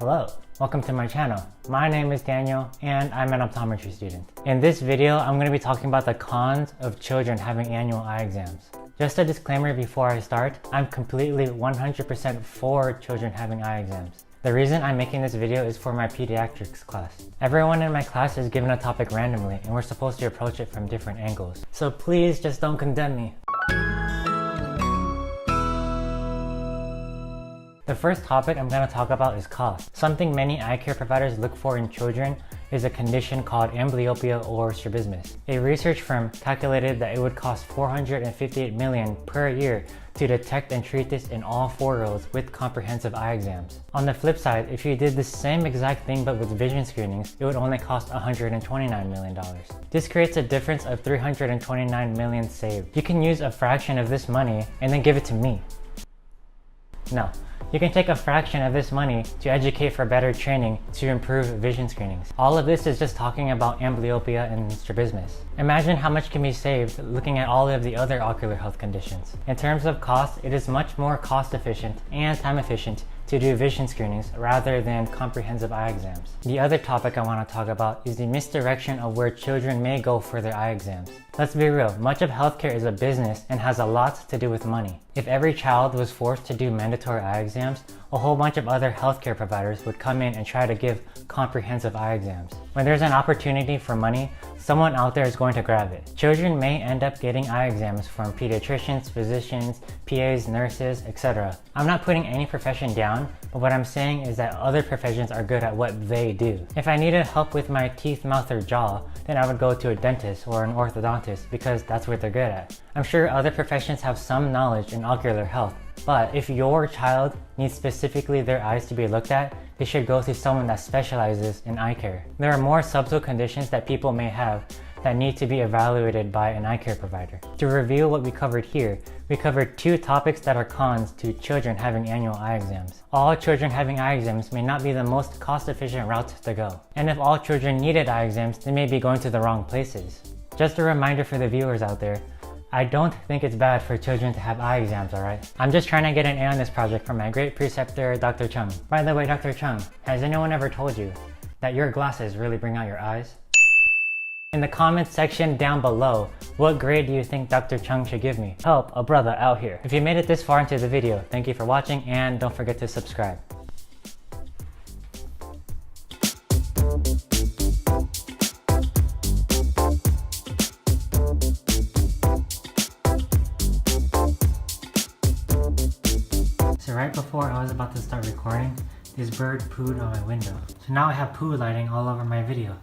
Hello, welcome to my channel. My name is Daniel and I'm an optometry student. In this video, I'm going to be talking about the cons of children having annual eye exams. Just a disclaimer before I start, I'm completely 100% for children having eye exams. The reason I'm making this video is for my pediatrics class. Everyone in my class is given a topic randomly and we're supposed to approach it from different angles. So please just don't condemn me. The first topic I'm going to talk about is cost. Something many eye care providers look for in children is a condition called amblyopia or strabismus. A research firm calculated that it would cost $458 million per year to detect and treat this in all 4-year-olds with comprehensive eye exams. On the flip side, if you did the same exact thing but with vision screenings, it would only cost $129 million. This creates a difference of $329 million saved. You can use a fraction of this money and then give it to me. No. You can take a fraction of this money to educate for better training to improve vision screenings. All of this is just talking about amblyopia and strabismus. Imagine how much can be saved looking at all of the other ocular health conditions. In terms of cost, it is much more cost efficient and time efficient to do vision screenings rather than comprehensive eye exams. The other topic I want to talk about is the misdirection of where children may go for their eye exams. Let's be real, much of healthcare is a business and has a lot to do with money. If every child was forced to do mandatory eye exams, a whole bunch of other healthcare providers would come in and try to give comprehensive eye exams. When there's an opportunity for money, someone out there is going to grab it. Children may end up getting eye exams from pediatricians, physicians, PAs, nurses, etc. I'm not putting any profession down, but what I'm saying is that other professions are good at what they do. If I needed help with my teeth, mouth, or jaw, then I would go to a dentist or an orthodontist because that's what they're good at. I'm sure other professions have some knowledge in ocular health, but if your child needs specifically their eyes to be looked at, they should go to someone that specializes in eye care. There are more subtle conditions that people may have that need to be evaluated by an eye care provider. To review what we covered here, we covered 2 topics that are cons to children having annual eye exams. All children having eye exams may not be the most cost-efficient route to go. And if all children needed eye exams, they may be going to the wrong places. Just a reminder for the viewers out there, I don't think it's bad for children to have eye exams, alright? I'm just trying to get an A on this project from my great preceptor, Dr. Chung. By the way, Dr. Chung, has anyone ever told you that your glasses really bring out your eyes? In the comments section down below, what grade do you think Dr. Chung should give me? Help a brother out here. If you made it this far into the video, thank you for watching and don't forget to subscribe. So right before I was about to start recording, this bird pooed on my window. So now I have poo lighting all over my video.